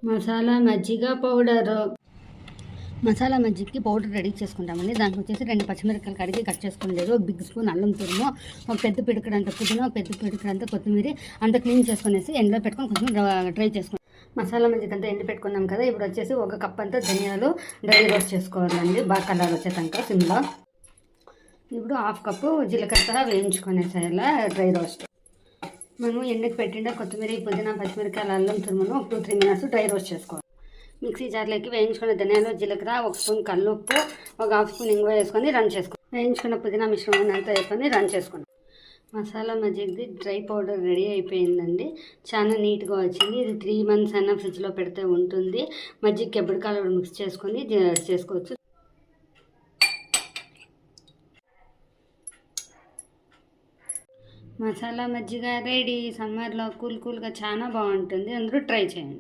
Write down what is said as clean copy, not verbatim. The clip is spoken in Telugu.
మసాలా మజ్జిగ పౌడరు. మసాలా మజ్జిగకి పౌడర్ రెడీ చేసుకుంటామండి. దానికి వచ్చేసి 2 పచ్చిమిరపకాయలు కడిగి కట్ చేసుకునేది, ఒక బిగ్ స్పూన్ అల్లం తురుము, ఒక పెద్ద పిడికడంత పుదీనా, ఒక పెద్ద పిడికడంత కొత్తిమీర అంతా క్లీన్ చేసుకునేసి ఎండలో పెట్టుకొని కొంచెం డ్రై చేసుకున్నాం. మసాలా మజ్జిగ అంతా ఎండి పెట్టుకున్నాం కదా. ఇప్పుడు వచ్చేసి ఒక కప్ అంతా ధనియాలు డ్రై రోస్ట్ చేసుకోవాలండి, బాగా కలర్ వచ్చేదాకా సిమ్లో. ఇప్పుడు హాఫ్ కప్పు జీలకర్ర వేయించుకునేసేయాల డ్రై రోస్ట్. మనం ఎండకి పెట్టిండే కొత్తిమీర, పుదీనా, పచ్చిమిరపకాయలు, అల్లం తురుమును ఒక 2-3 మినిట్స్ డ్రై రోస్ట్ చేసుకోవాలి. మిక్సీ జార్లోకి వేయించుకున్న ధనియాలు, జీలకర్ర, 1 స్పూన్ కల్లుప్పు, ఒక హాఫ్ స్పూన్ ఇంగువ వేసుకొని రన్ చేసుకోండి. వేయించుకున్న పుదీనా మిశ్రమాన్ని అంతా వేసుకొని రన్ చేసుకోండి. మసాలా మజ్జిగది డ్రై పౌడర్ రెడీ అయిపోయిందండి. చాలా నీట్గా వచ్చింది. ఇది 3 మంత్స్ అన్న ఫ్రిడ్జ్లో పెడితే ఉంటుంది. మజ్జిగకి ఎప్పుడు కాలం మిక్స్ చేసుకొని చేసుకోవచ్చు. మసాలా మజ్జిగ రెడీ. సమ్మర్లో కూల్గా చాలా బాగుంటుంది. అందరూ ట్రై చేయండి.